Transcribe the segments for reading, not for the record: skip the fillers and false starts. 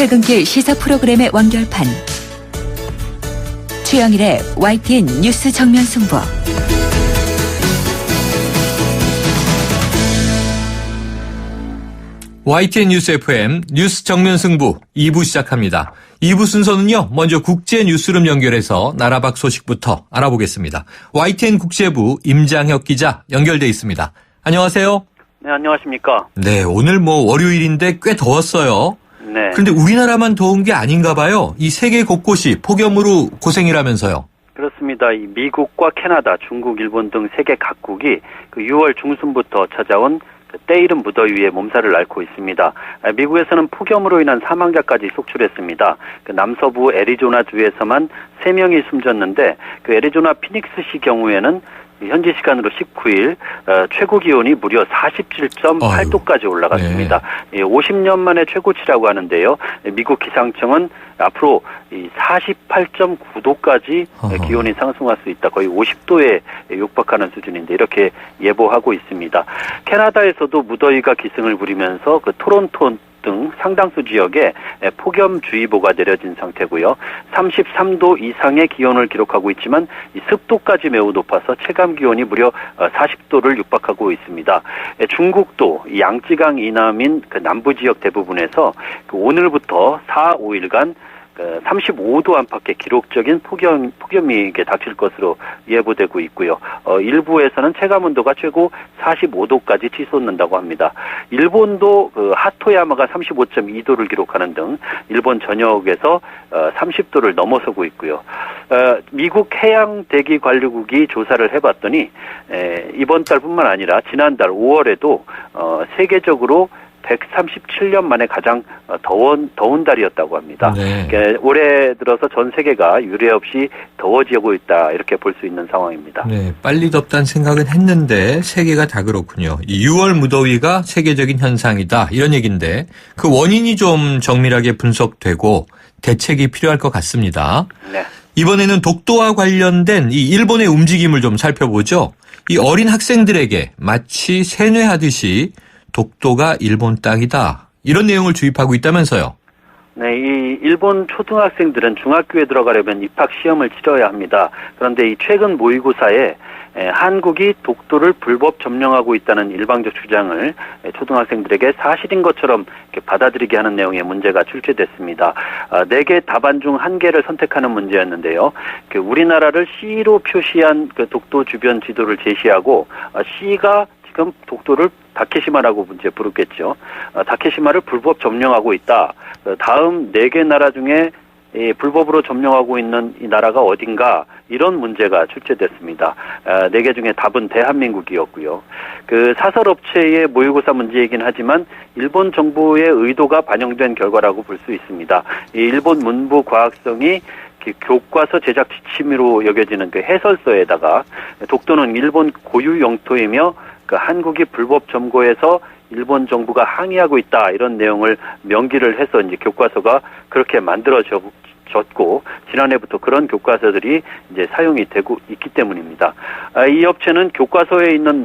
퇴근길 시사 프로그램의 완결판. 최영일의 YTN 뉴스 정면 승부. YTN 뉴스 FM 뉴스 정면 승부 2부 시작합니다. 2부 순서는요. 먼저 국제 뉴스룸 연결해서 나라 밖 소식부터 알아보겠습니다. YTN 국제부 임장혁 기자 연결돼 있습니다. 안녕하세요. 네, 안녕하십니까. 네, 오늘 월요일인데 꽤 더웠어요. 네. 그런데 우리나라만 더운 게 아닌가 봐요. 이 세계 곳곳이 폭염으로 고생이라면서요. 그렇습니다. 이 미국과 캐나다, 중국, 일본 등 세계 각국이 그 6월 중순부터 찾아온 때이른 무더위에 몸살을 앓고 있습니다. 미국에서는 폭염으로 인한 사망자까지 속출했습니다. 그 남서부 애리조나주에서만 3명이 숨졌는데 그 애리조나 피닉스시 경우에는 현지 시간으로 19일 최고 기온이 무려 47.8도까지 올라갔습니다. 네. 50년 만에 최고치라고 하는데요. 미국 기상청은 앞으로 48.9도까지 기온이 상승할 수 있다. 거의 50도에 육박하는 수준인데 이렇게 예보하고 있습니다. 캐나다에서도 무더위가 기승을 부리면서 그 토론토 등 상당수 지역에 폭염주의보가 내려진 상태고요. 33도 이상의 기온을 기록하고 있지만 이 습도까지 매우 높아서 체감 기온이 무려 40도를 육박하고 있습니다. 중국도 양쯔강 이남인 그 남부 지역 대부분에서 그 오늘부터 4, 5일간 35도 안팎의 기록적인 폭염이 닥칠 것으로 예보되고 있고요. 일부에서는 체감온도가 최고 45도까지 치솟는다고 합니다. 일본도 그 하토야마가 35.2도를 기록하는 등 일본 전역에서 30도를 넘어서고 있고요. 미국 해양대기관리국이 조사를 해봤더니 이번 달뿐만 아니라 지난달 5월에도 세계적으로 137년 만에 가장 더운 달이었다고 합니다. 네. 그러니까 올해 들어서 전 세계가 유례 없이 더워지고 있다 이렇게 볼 수 있는 상황입니다. 네, 빨리 덥다는 생각은 했는데 세계가 다 그렇군요. 이 6월 무더위가 세계적인 현상이다 이런 얘기인데 그 원인이 좀 정밀하게 분석되고 대책이 필요할 것 같습니다. 네. 이번에는 독도와 관련된 이 일본의 움직임을 좀 살펴보죠. 이 어린 학생들에게 마치 세뇌하듯이 독도가 일본 땅이다. 이런 내용을 주입하고 있다면서요. 네, 이 일본 초등학생들은 중학교에 들어가려면 입학 시험을 치러야 합니다. 그런데 이 최근 모의고사에 한국이 독도를 불법 점령하고 있다는 일방적 주장을 초등학생들에게 사실인 것처럼 이렇게 받아들이게 하는 내용의 문제가 출제됐습니다. 4개 답안 중 1개를 선택하는 문제였는데요. 우리나라를 C로 표시한 그 독도 주변 지도를 제시하고 C가 지금 독도를 다케시마라고 이제 부르겠죠. 다케시마를 불법 점령하고 있다. 다음 4개 나라 중에 불법으로 점령하고 있는 이 나라가 어딘가 이런 문제가 출제됐습니다. 4개 중에 답은 대한민국이었고요. 그 사설업체의 모의고사 문제이긴 하지만 일본 정부의 의도가 반영된 결과라고 볼 수 있습니다. 이 일본 문부 과학성이 교과서 제작 지침으로 여겨지는 그 해설서에다가 독도는 일본 고유 영토이며 그 한국이 불법 점거해서 일본 정부가 항의하고 있다 이런 내용을 명기를 해서 이제 교과서가 그렇게 만들어졌고 지난해부터 그런 교과서들이 이제 사용이 되고 있기 때문입니다. 이 업체는 교과서에 있는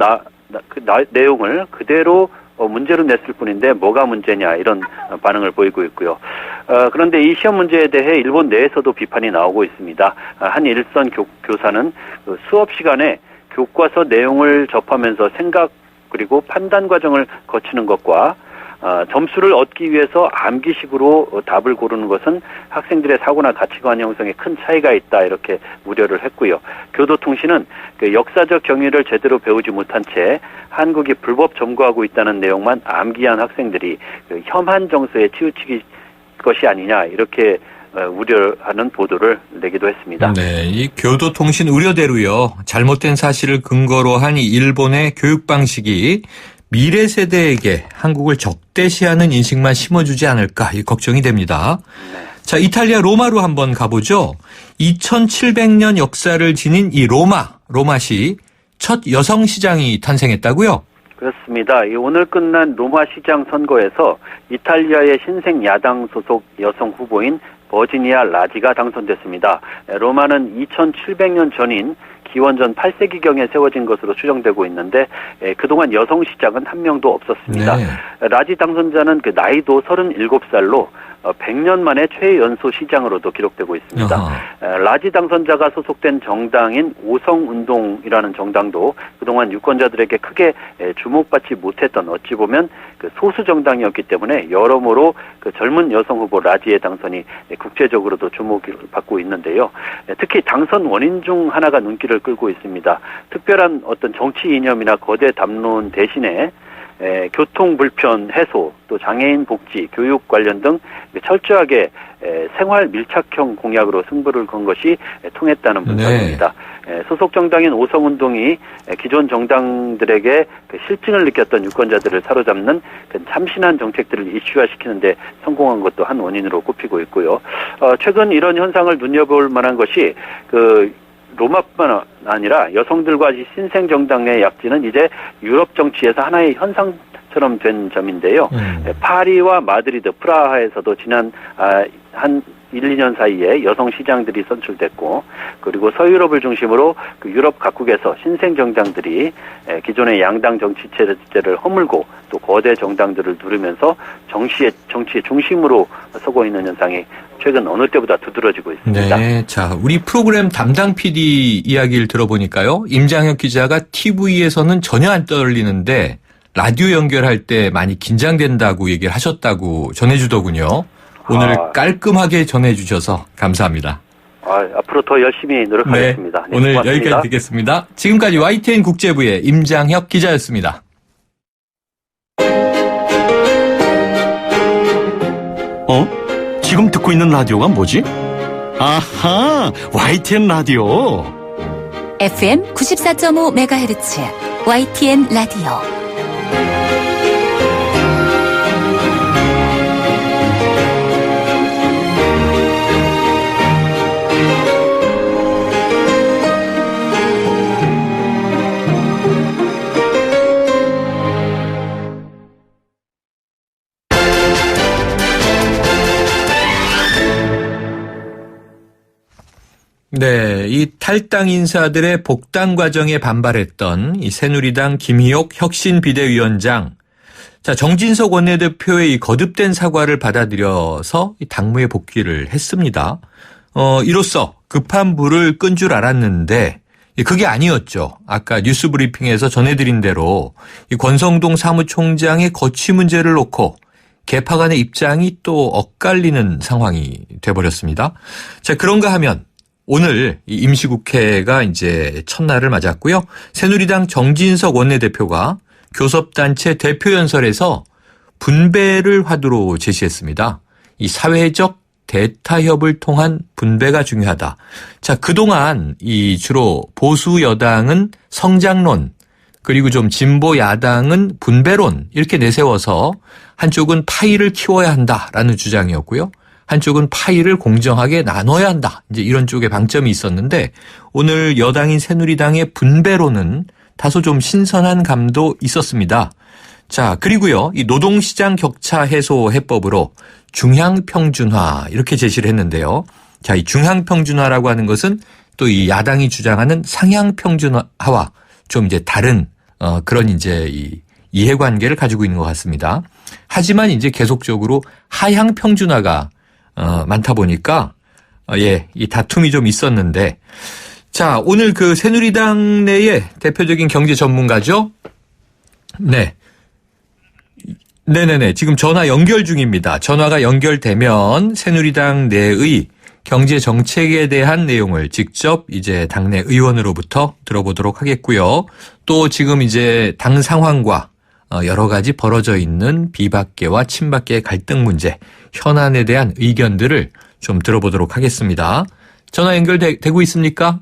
내용을 그대로 문제로 냈을 뿐인데 뭐가 문제냐 이런 반응을 보이고 있고요. 그런데 이 시험 문제에 대해 일본 내에서도 비판이 나오고 있습니다. 한 일선 교사는 수업 시간에 교과서 내용을 접하면서 생각 그리고 판단 과정을 거치는 것과 점수를 얻기 위해서 암기식으로 답을 고르는 것은 학생들의 사고나 가치관 형성에 큰 차이가 있다 이렇게 우려를 했고요. 교도통신은 그 역사적 경위를 제대로 배우지 못한 채 한국이 불법 점거하고 있다는 내용만 암기한 학생들이 그 혐한 정서에 치우치기 것이 아니냐 이렇게 우려하는 보도를 내기도 했습니다. 네, 이 교도통신 우려대로요. 잘못된 사실을 근거로 한 이 일본의 교육 방식이 미래 세대에게 한국을 적대시하는 인식만 심어주지 않을까 이 걱정이 됩니다. 네. 자, 이탈리아 로마로 한번 가보죠. 2700년 역사를 지닌 이 로마시 첫 여성 시장이 탄생했다고요? 그렇습니다. 오늘 끝난 로마 시장 선거에서 이탈리아의 신생 야당 소속 여성 후보인 버지니아 라지가 당선됐습니다. 로마는 2700년 전인 기원전 8세기경에 세워진 것으로 추정되고 있는데 그동안 여성 시장은 한 명도 없었습니다. 네. 라지 당선자는 그 나이도 37살로 100년 만에 최연소 시장으로도 기록되고 있습니다. 라지 당선자가 소속된 정당인 오성운동이라는 정당도 그동안 유권자들에게 크게 주목받지 못했던 어찌 보면 그 소수 정당이었기 때문에 여러모로 그 젊은 여성 후보 라지의 당선이 국제적으로도 주목을 받고 있는데요. 특히 당선 원인 중 하나가 눈길을 끌고 있습니다. 특별한 어떤 정치 이념이나 거대 담론 대신에 교통 불편 해소, 또 장애인 복지, 교육 관련 등 철저하게 생활 밀착형 공약으로 승부를 건 것이 통했다는 분석입니다. 소속 정당인 오성운동이 기존 정당들에게 그 실증을 느꼈던 유권자들을 사로잡는 그 참신한 정책들을 이슈화시키는데 성공한 것도 한 원인으로 꼽히고 있고요. 최근 이런 현상을 눈여볼 만한 것이 그 로마뿐만 아니라 여성들과 신생 정당의 약진은 이제 유럽 정치에서 하나의 현상처럼 된 점인데요. 파리와 마드리드, 프라하에서도 지난 한 1, 2년 사이에 여성 시장들이 선출됐고, 그리고 서유럽을 중심으로 그 유럽 각국에서 신생 정당들이 기존의 양당 정치 체제를 허물고 또 거대 정당들을 누르면서 정치의 중심으로 서고 있는 현상이 최근 어느 때보다 두드러지고 있습니다. 네, 자, 우리 프로그램 담당 PD 이야기를 들어보니까요, 임장혁 기자가 TV에서는 전혀 안 떨리는데 라디오 연결할 때 많이 긴장된다고 얘기를 하셨다고 전해주더군요. 오늘 깔끔하게 전해주셔서 감사합니다. 앞으로 더 열심히 노력하겠습니다. 네, 오늘 고맙습니다. 여기까지 듣겠습니다. 지금까지 YTN 국제부의 임장혁 기자였습니다. 지금 듣고 있는 라디오가 뭐지? 아하, YTN 라디오. FM 94.5MHz YTN 라디오. 네, 이 탈당 인사들의 복당 과정에 반발했던 이 새누리당 김희옥 혁신비대위원장. 자, 정진석 원내대표의 이 거듭된 사과를 받아들여서 이 당무에 복귀를 했습니다. 이로써 급한 불을 끈 줄 알았는데 그게 아니었죠. 아까 뉴스 브리핑에서 전해드린 대로 이 권성동 사무총장의 거취 문제를 놓고 개파 간의 입장이 또 엇갈리는 상황이 돼버렸습니다. 자, 그런가 하면 오늘 임시국회가 이제 첫날을 맞았고요. 새누리당 정진석 원내대표가 교섭단체 대표연설에서 분배를 화두로 제시했습니다. 이 사회적 대타협을 통한 분배가 중요하다. 자, 그동안 이 주로 보수 여당은 성장론, 그리고 좀 진보 야당은 분배론 이렇게 내세워서 한쪽은 파이를 키워야 한다라는 주장이었고요. 한쪽은 파이를 공정하게 나눠야 한다. 이제 이런 쪽에 방점이 있었는데 오늘 여당인 새누리당의 분배론은 다소 좀 신선한 감도 있었습니다. 자, 그리고요. 이 노동시장 격차 해소 해법으로 중향평준화 이렇게 제시를 했는데요. 자, 이 중향평준화라고 하는 것은 또 이 야당이 주장하는 상향평준화와 좀 이제 다른 그런 이제 이 이해관계를 가지고 있는 것 같습니다. 하지만 이제 계속적으로 하향평준화가 많다 보니까 이 다툼이 좀 있었는데, 자, 오늘 그 새누리당 내의 대표적인 경제 전문가죠. 네. 네네네. 지금 전화 연결 중입니다. 전화가 연결되면 새누리당 내의 경제 정책에 대한 내용을 직접 이제 당내 의원으로부터 들어보도록 하겠고요. 또 지금 이제 당 상황과 여러 가지 벌어져 있는 비박계와 친박계의 갈등 문제, 현안에 대한 의견들을 좀 들어보도록 하겠습니다. 전화 연결되고 있습니까?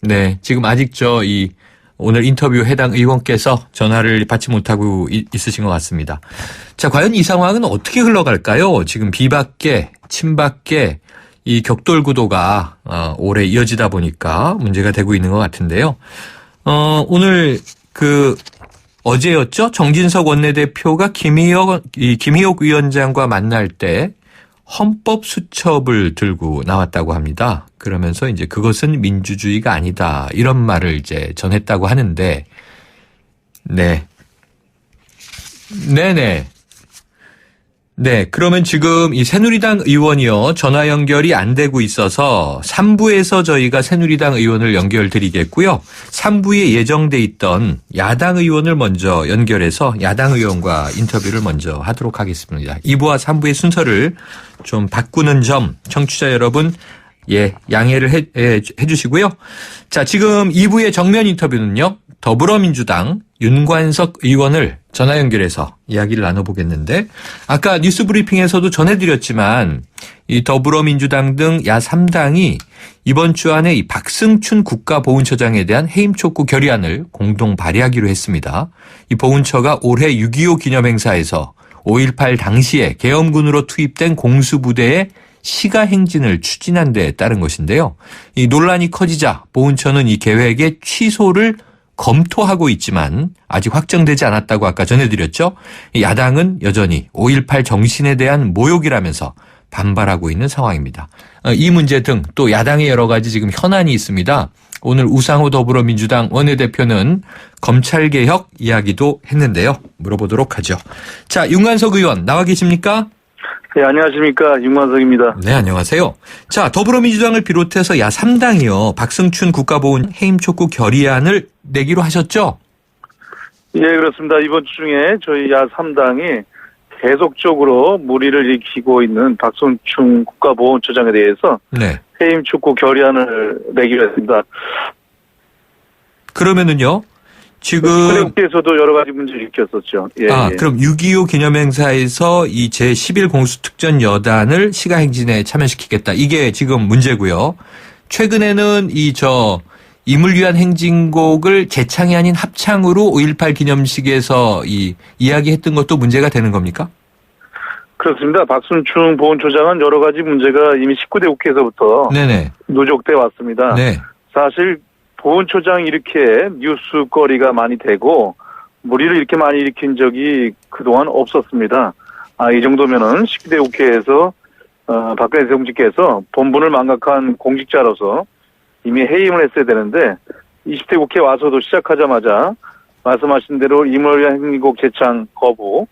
네, 지금 아직 오늘 인터뷰 해당 의원께서 전화를 받지 못하고 있으신 것 같습니다. 자, 과연 이 상황은 어떻게 흘러갈까요? 지금 비박계, 친박계 이 격돌 구도가 오래 이어지다 보니까 문제가 되고 있는 것 같은데요. 오늘 어제였죠? 정진석 원내대표가 김희옥 위원장과 만날 때 헌법 수첩을 들고 나왔다고 합니다. 그러면서 이제 그것은 민주주의가 아니다. 이런 말을 이제 전했다고 하는데, 네. 네네. 네, 그러면 지금 이 새누리당 의원이요, 전화 연결이 안 되고 있어서 3부에서 저희가 새누리당 의원을 연결드리겠고요. 3부에 예정돼 있던 야당 의원을 먼저 연결해서 야당 의원과 인터뷰를 먼저 하도록 하겠습니다. 2부와 3부의 순서를 좀 바꾸는 점 청취자 여러분 양해를 해 주시고요. 자, 지금 2부의 정면 인터뷰는요, 더불어민주당 윤관석 의원을 전화 연결해서 이야기를 나눠보겠는데, 아까 뉴스 브리핑에서도 전해드렸지만 이 더불어민주당 등 야3당이 이번 주 안에 이 박승춘 국가보훈처장에 대한 해임 촉구 결의안을 공동 발의하기로 했습니다. 이 보훈처가 올해 6.25 기념행사에서 5.18 당시에 계엄군으로 투입된 공수부대의 시가 행진을 추진한 데에 따른 것인데요. 이 논란이 커지자 보훈처는 이 계획의 취소를 검토하고 있지만 아직 확정되지 않았다고 아까 전해드렸죠. 야당은 여전히 5.18 정신에 대한 모욕이라면서 반발하고 있는 상황입니다. 이 문제 등 또 야당의 여러 가지 지금 현안이 있습니다. 오늘 우상호 더불어민주당 원내대표는 검찰개혁 이야기도 했는데요. 물어보도록 하죠. 자, 윤관석 의원 나와 계십니까? 네, 안녕하십니까. 윤관석입니다. 네, 안녕하세요. 자, 더불어민주당을 비롯해서 야3당이요. 박승춘 국가보훈 해임 촉구 결의안을 내기로 하셨죠? 예, 그렇습니다. 이번 주 중에 저희 야3당이 계속적으로 물의를 일으키고 있는 박승춘 국가보훈처장에 대해서 네. 해임 촉구 결의안을 내기로 했습니다. 그러면은요. 지금 국회에서도 여러 가지 문제를 일으켰었죠. 예, 예. 그럼 6.25 기념행사에서 이 제11 공수특전 여단을 시가행진에 참여시키겠다. 이게 지금 문제고요. 최근에는 임을 위한 행진곡을 재창이 아닌 합창으로 5.18 기념식에서 이야기했던 것도 문제가 되는 겁니까? 그렇습니다. 박승춘 보훈처장은 여러 가지 문제가 이미 19대 국회에서부터 네네. 누적돼 왔습니다. 네. 사실 보훈처장이 이렇게 뉴스거리가 많이 되고 물의를 이렇게 많이 일으킨 적이 그동안 없었습니다. 이 정도면은 19대 국회에서 박근혜 정부께서 본분을 망각한 공직자로서 이미 해임을 했어야 되는데 20대 국회 와서도 시작하자마자 말씀하신 대로 임을 위한 행진곡 재창 거부,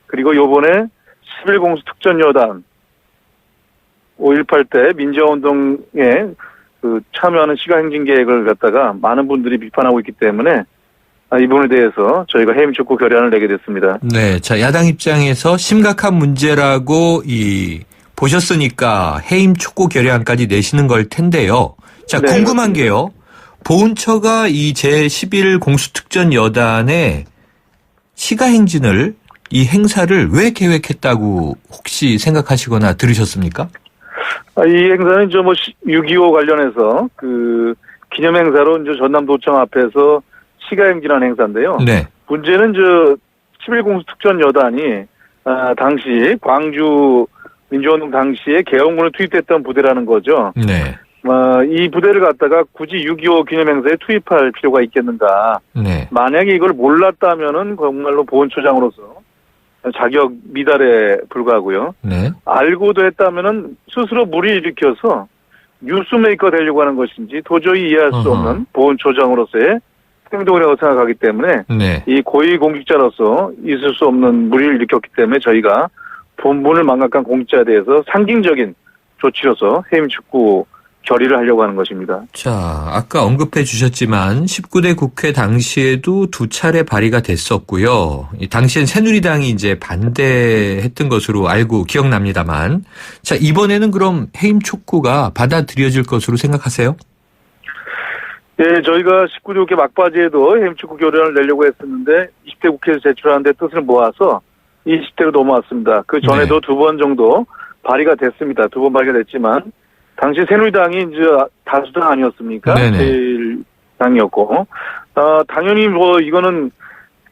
그리고 요번에 11공수 특전여단 5.18 때 민주화운동에 참여하는 시가행진 계획을 갖다가 많은 분들이 비판하고 있기 때문에 이 부분에 대해서 저희가 해임 촉구 결의안을 내게 됐습니다. 네, 자, 야당 입장에서 심각한 문제라고 보셨으니까 해임 촉구 결의안까지 내시는 걸 텐데요. 자, 네, 궁금한 게요. 보훈처가 이 제11 공수특전 여단의 시가행진을 이 행사를 왜 계획했다고 혹시 생각하시거나 들으셨습니까? 이 행사는 6.25 관련해서 기념행사로 전남도청 앞에서 시가행진한 행사인데요. 네. 문제는 11공수 특전여단이 당시 광주 민주운동 당시에 계엄군을 투입됐던 부대라는 거죠. 네. 이 부대를 갖다가 굳이 6.25 기념행사에 투입할 필요가 있겠는가. 네. 만약에 이걸 몰랐다면은 정말로 보훈처장으로서 자격 미달에 불과하고요. 네. 알고도 했다면은 스스로 무리 일으켜서 뉴스메이커 되려고 하는 것인지 도저히 이해할 수 없는 보훈처장으로서의 행동이라고 생각하기 때문에 네. 이 고위공직자로서 있을 수 없는 무리를 일으켰기 때문에 저희가 본분을 망각한 공직자에 대해서 상징적인 조치로서 해임 촉구 결의를 하려고 하는 것입니다. 자, 아까 언급해 주셨지만 19대 국회 당시에도 2차례 발의가 됐었고요. 당시엔 새누리당이 이제 반대했던 것으로 알고 기억납니다만, 자, 이번에는 그럼 해임 촉구가 받아들여질 것으로 생각하세요? 네, 저희가 19대 국회 막바지에도 해임 촉구 결의안을 내려고 했었는데 20대 국회에서 제출하는데 뜻을 모아서 20대로 넘어왔습니다. 그 전에도 2번 정도 발의가 됐습니다. 2번 발의가 됐지만 당시 새누리당이 다수당 아니었습니까? 제1당이었고, 당연히 이거는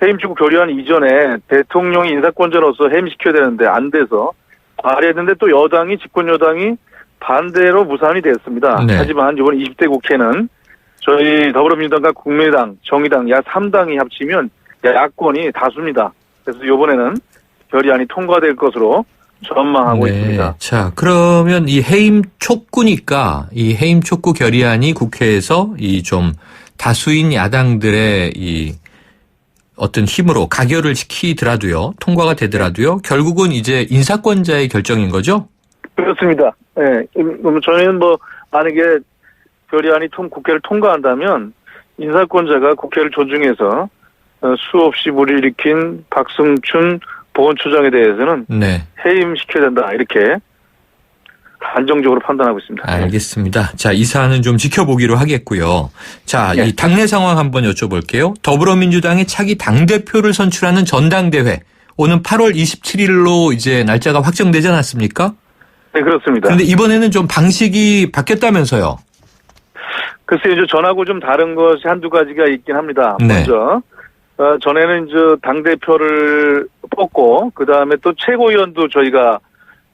해임 촉구 결의안 이전에 대통령이 인사권자로서 해임시켜야 되는데 안 돼서 발의했는데 또 여당이, 집권여당이 반대로 무산이 됐습니다. 네. 하지만 이번 20대 국회는 저희 더불어민주당과 국민의당, 정의당, 야3당이 합치면 야권이 다수입니다. 그래서 이번에는 결의안이 통과될 것으로 전망하고 네. 있습니다. 자, 그러면 이 해임 촉구니까 이 해임 촉구 결의안이 국회에서 좀 다수인 야당들의 어떤 힘으로 가결을 시키더라도요, 통과가 되더라도요, 결국은 이제 인사권자의 결정인 거죠? 그렇습니다. 예. 저희는 만약에 결의안이 국회를 통과한다면 인사권자가 국회를 존중해서 수없이 무리를 일으킨 박승춘 보건처장에 대해서는 네. 해임시켜야 된다. 이렇게 단정적으로 판단하고 있습니다. 알겠습니다. 자, 이 사안은 좀 지켜보기로 하겠고요. 자, 네. 이 당내 상황 한번 여쭤볼게요. 더불어민주당의 차기 당대표를 선출하는 전당대회. 오는 8월 27일로 이제 날짜가 확정되지 않았습니까? 네, 그렇습니다. 그런데 이번에는 좀 방식이 바뀌었다면서요? 글쎄요, 이제 전하고 좀 다른 것이 한두 가지가 있긴 합니다. 네. 먼저, 전에는 당대표를 뽑고, 그 다음에 또 최고위원도 저희가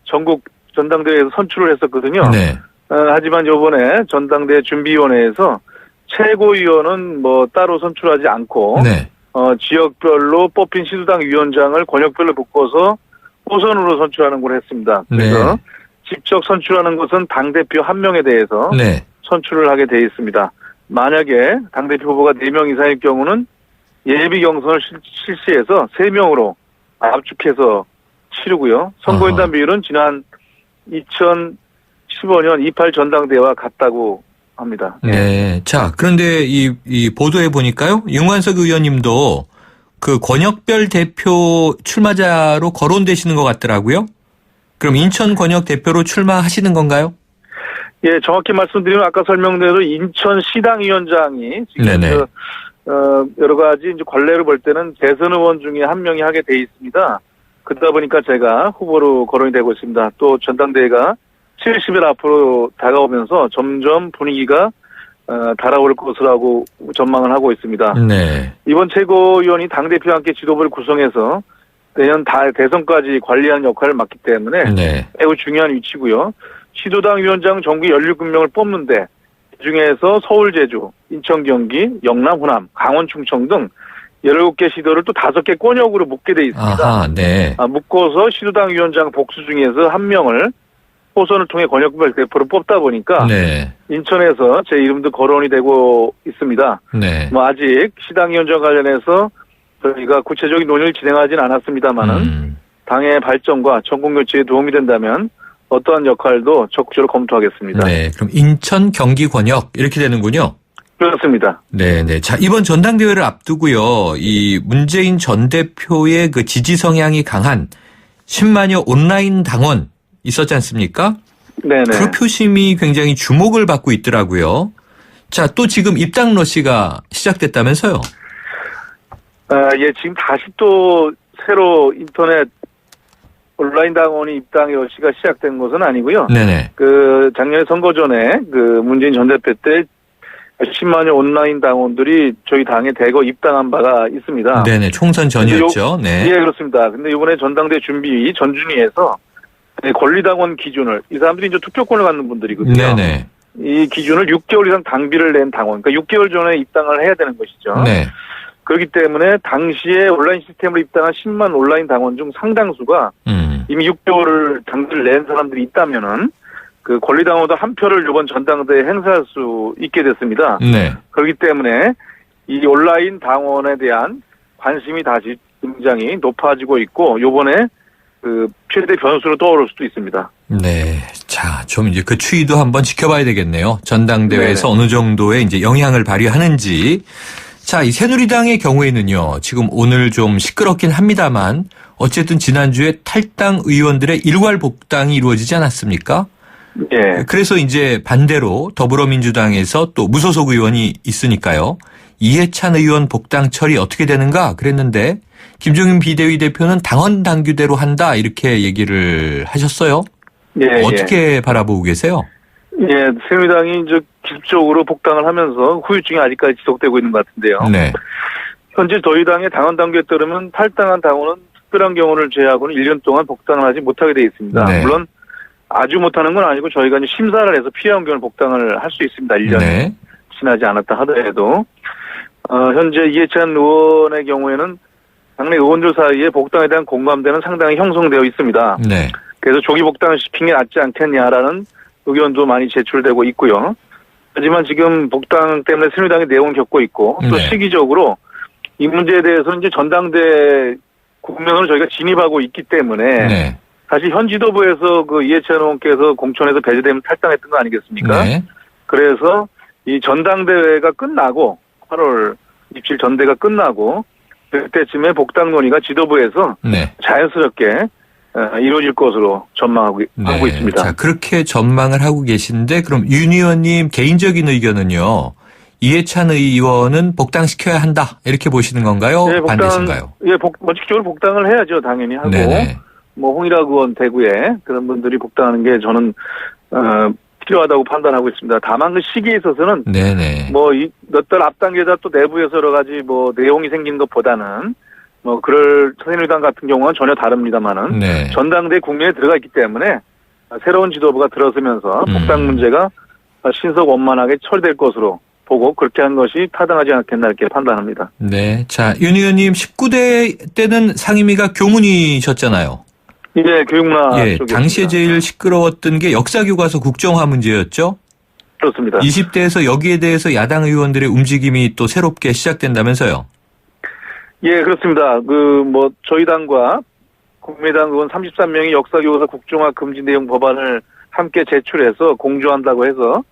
전국 전당대회에서 선출을 했었거든요. 네. 하지만 요번에 전당대회 준비위원회에서 최고위원은 따로 선출하지 않고, 네. 지역별로 뽑힌 시도당 위원장을 권역별로 묶어서 호선으로 선출하는 걸 했습니다. 그래서 네. 직접 선출하는 것은 당대표 한 명에 대해서 네. 선출을 하게 돼 있습니다. 만약에 당대표 후보가 4명 이상일 경우는 예비 경선을 실시해서 3명으로 압축해서 치르고요. 선거인단 비율은 지난 2015년 28 전당대회와 같다고 합니다. 네. 자, 그런데 이 보도에 보니까요, 윤관석 의원님도 그 권역별 대표 출마자로 거론되시는 것 같더라고요. 그럼 인천 권역 대표로 출마하시는 건가요? 예, 정확히 말씀드리면 아까 설명대로 인천 시당위원장이 지금 네네. 여러 가지 이제 관례를 볼 때는 대선 의원 중에 한 명이 하게 돼 있습니다. 그러다 보니까 제가 후보로 거론이 되고 있습니다. 또 전당대회가 70일 앞으로 다가오면서 점점 분위기가 달아올 것이라고 전망을 하고 있습니다. 네. 이번 최고위원이 당대표와 함께 지도부를 구성해서 내년 대선까지 관리하는 역할을 맡기 때문에 네. 매우 중요한 위치고요. 시도당 위원장 전국 17명을 뽑는데 그중에서 서울, 제주, 인천, 경기, 영남, 호남, 강원, 충청 등 17개 시도를 또 5개 권역으로 묶게 돼 있습니다. 아하, 네. 묶어서 시도당 위원장 복수 중에서 한 명을 호선을 통해 권역별 대표로 뽑다 보니까 네. 인천에서 제 이름도 거론이 되고 있습니다. 네. 아직 시당위원장 관련해서 저희가 구체적인 논의를 진행하진 않았습니다만은 당의 발전과 전국교체에 도움이 된다면 어떠한 역할도 적극적으로 검토하겠습니다. 네. 그럼 인천, 경기, 권역 이렇게 되는군요. 그렇습니다. 네네. 자, 이번 전당대회를 앞두고요, 이 문재인 전 대표의 그 지지 성향이 강한 10만여 온라인 당원 있었지 않습니까? 네네. 그 표심이 굉장히 주목을 받고 있더라고요. 자, 또 지금 입당 러시가 시작됐다면서요? 예, 지금 다시 또 새로 인터넷 온라인 당원이 입당의 러시가 시작된 것은 아니고요. 네네. 작년에 선거 전에 문재인 전 대표 때 10만여 온라인 당원들이 저희 당에 대거 입당한 바가 있습니다. 네네. 총선 전이었죠. 네. 예, 그렇습니다. 근데 이번에 전당대 준비 전준위에서 권리당원 기준을, 이 사람들이 이제 투표권을 갖는 분들이거든요. 네네. 이 기준을 6개월 이상 당비를 낸 당원, 그러니까 6개월 전에 입당을 해야 되는 것이죠. 네. 그렇기 때문에 당시에 온라인 시스템으로 입당한 10만 온라인 당원 중 상당수가 이미 6개월을 당비를 낸 사람들이 있다면은 그 권리당원도 한 표를 이번 전당대회에 행사할 수 있게 됐습니다. 네. 그렇기 때문에 이 온라인 당원에 대한 관심이 다시 굉장히 높아지고 있고, 요번에 최대 변수로 떠오를 수도 있습니다. 네. 자, 좀 이제 그 추이도 한번 지켜봐야 되겠네요. 전당대회에서 네네. 어느 정도의 이제 영향을 발휘하는지. 자, 이 새누리당의 경우에는요, 지금 오늘 좀 시끄럽긴 합니다만, 어쨌든 지난주에 탈당 의원들의 일괄 복당이 이루어지지 않았습니까? 예. 그래서 이제 반대로 더불어민주당에서 또 무소속 의원이 있으니까요. 이해찬 의원 복당 처리 어떻게 되는가 그랬는데 김종인 비대위 대표는 당원 당규대로 한다 이렇게 얘기를 하셨어요. 예. 어떻게 바라보고 계세요? 예, 새누리당이 이제 기습적으로 복당을 하면서 후유증이 아직까지 지속되고 있는 것 같은데요. 네. 현재 저희 당의 당원 당규에 따르면 탈당한 당원은 특별한 경우를 제외하고는 1년 동안 복당을 하지 못하게 되어 있습니다. 네. 물론 아주 못하는 건 아니고 저희가 이제 심사를 해서 필요한 경우는 복당을 할 수 있습니다. 1년 네. 지나지 않았다 하더라도. 현재 이해찬 의원의 경우에는 당내 의원들 사이에 복당에 대한 공감대는 상당히 형성되어 있습니다. 네. 그래서 조기 복당을 시킨 게 낫지 않겠냐라는 의견도 많이 제출되고 있고요. 하지만 지금 복당 때문에 새누리당이 내용을 겪고 있고 또 네. 시기적으로 이 문제에 대해서는 이제 전당대 국면으로 저희가 진입하고 있기 때문에 네. 사실 현 지도부에서 그 이해찬 의원께서 공천에서 배제되면 탈당했던 거 아니겠습니까? 네. 그래서 이 전당대회가 끝나고 8월 27일 전대가 끝나고 그때쯤에 복당 논의가 지도부에서 네. 자연스럽게 이루어질 것으로 전망하고 하고 있습니다. 자, 그렇게 전망을 하고 계신데 그럼 윤 의원님 개인적인 의견은요. 이해찬 의원은 복당시켜야 한다 이렇게 보시는 건가요? 네, 반대신가요? 예, 원칙적으로 복당을 해야죠, 당연히 하고. 네네. 뭐 홍일학 의원 대구에 그런 분들이 복당하는 게 저는 필요하다고 판단하고 있습니다. 다만 그 시기에 있어서는 네네. 뭐 몇 달 앞당겨다 또 내부에서 여러 가지 뭐 내용이 생긴 것보다는 뭐 그럴 새누리당 같은 경우는 전혀 다릅니다만은 네. 전당대 국면에 들어가 있기 때문에 새로운 지도부가 들어서면서 복당 문제가 신속원만하게 처리될 것으로 보고 그렇게 한 것이 타당하지 않겠나 이렇게 판단합니다. 네. 자, 윤 의원님 19대 때는 상임위가 교문이셨잖아요. 이제 교육문화 예, 쪽에 당시에 제일 시끄러웠던 게 역사교과서 국정화 문제였죠. 그렇습니다. 20대에서 여기에 대해서 야당 의원들의 움직임이 또 새롭게 시작된다면서요. 예, 그렇습니다. 뭐 저희 당과 국민의당 의원 33명이 역사교과서 국정화 금지 내용 법안을 함께 제출해서 공조한다고 해서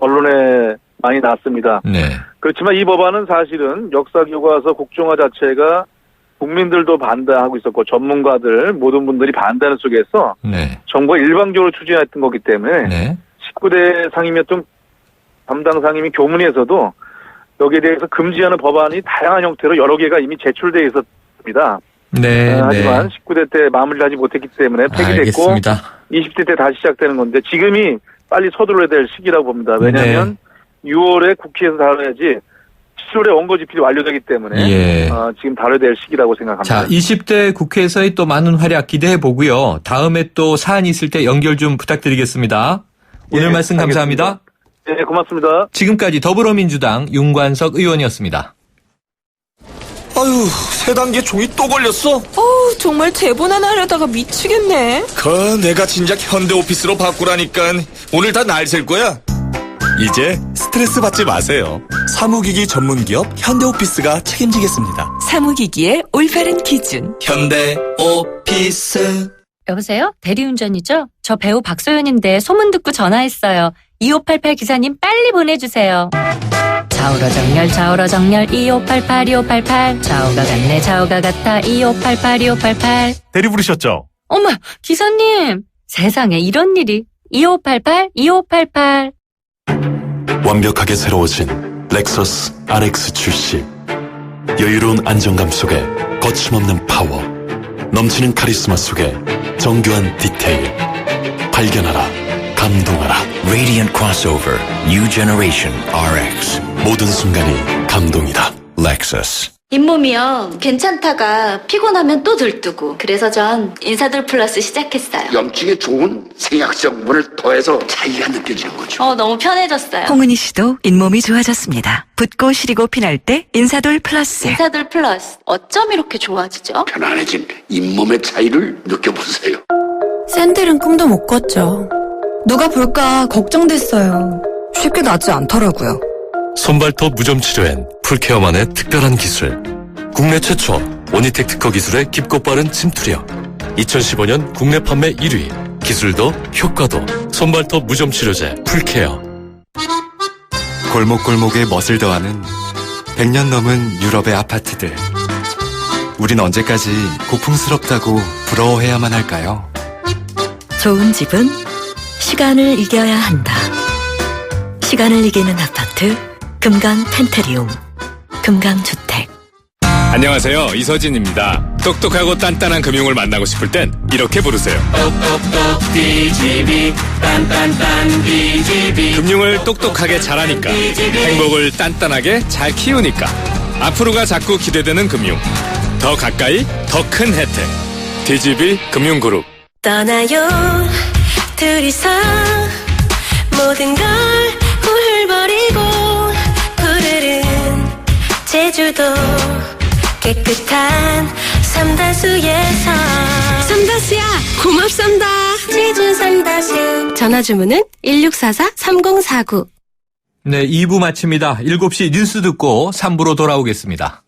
언론에 많이 났습니다. 네. 그렇지만 이 법안은 사실은 역사교과서 국정화 자체가 국민들도 반대하고 있었고 전문가들 모든 분들이 반대하는 속에서 네. 정부가 일방적으로 추진했던 거기 때문에 네. 19대 상임이었던 담당 상임위 교문위에서도 여기에 대해서 금지하는 법안이 다양한 형태로 여러 개가 이미 제출되어 있었습니다. 네. 하지만 네. 19대 때 마무리를 하지 못했기 때문에 폐기됐고 알겠습니다. 20대 때 다시 시작되는 건데 지금이 빨리 서둘러야 될 시기라고 봅니다. 왜냐하면 6월에 국회에서 다뤄야지 7월에 원고집필이 완료되기 때문에 예. 지금 다뤄야 될 시기라고 생각합니다. 자, 20대 국회에서의 또 많은 활약 기대해 보고요. 다음에 또 사안이 있을 때 연결 좀 부탁드리겠습니다. 오늘 예, 말씀 감사합니다. 알겠습니다. 네, 고맙습니다. 지금까지 더불어민주당 윤관석 의원이었습니다. 아유, 세 단계 종이 또 걸렸어? 정말 대본 하나 하려다가 미치겠네. 내가 진작 현대오피스로 바꾸라니까 오늘 다 날 셀 거야. 이제 스트레스 받지 마세요. 사무기기 전문기업 현대오피스가 책임지겠습니다. 사무기기의 올바른 기준. 현대오피스. 여보세요? 대리운전이죠? 저 배우 박소연인데 소문 듣고 전화했어요. 2588 기사님 빨리 보내주세요. 좌우로 정렬 좌우로 정렬 2588 2588 좌우가 같네 좌우가 같아 2588 2588 대리 부르셨죠? 어머 기사님 세상에 이런 일이 2588 2588 완벽하게 새로워진 렉서스 RX 출시. 여유로운 안정감 속에 거침없는 파워, 넘치는 카리스마 속에 정교한 디테일. 발견하라, 감동하라. Radiant Crossover New Generation RX. 모든 순간이 감동이다. Lexus. 잇몸이요. 괜찮다가 피곤하면 또 들뜨고. 그래서 전 인사돌 플러스 시작했어요. 염증에 좋은 생약성분을 더해서 차이가 느껴지는 거죠. 너무 편해졌어요. 홍은희 씨도 잇몸이 좋아졌습니다. 붓고 시리고 피날 때 인사돌 플러스. 인사돌 플러스. 어쩜 이렇게 좋아지죠? 편안해진 잇몸의 차이를 느껴보세요. 샌들은 꿈도 못 꿨죠. 누가 볼까 걱정됐어요. 쉽게 낫지 않더라고요. 손발톱 무좀 치료엔 풀케어만의 특별한 기술. 국내 최초 원희텍 특허 기술의 깊고 빠른 침투력. 2015년 국내 판매 1위. 기술도 효과도 손발톱 무좀 치료제 풀케어. 골목골목에 멋을 더하는 100년 넘은 유럽의 아파트들. 우린 언제까지 고풍스럽다고 부러워해야만 할까요? 좋은 집은 시간을 이겨야 한다. 시간을 이기는 아파트 금강 펜트리움 금강주택. 안녕하세요. 이서진입니다. 똑똑하고 단단한 금융을 만나고 싶을 땐 이렇게 부르세요. 똑똑똑 DGB 딴딴딴 DGB. 금융을 똑똑하게 잘하니까 행복을 단단하게 잘 키우니까 앞으로가 자꾸 기대되는 금융. 더 가까이 더 큰 혜택. DGB 금융그룹. 떠나요 둘이서 모든 걸 훌훌버리고 푸르른 제주도 깨끗한 삼다수에서 삼다수야 고맙습니다. 제주 삼다수. 전화주문은 1644-3049. 네, 2부 마칩니다. 7시 뉴스 듣고 3부로 돌아오겠습니다.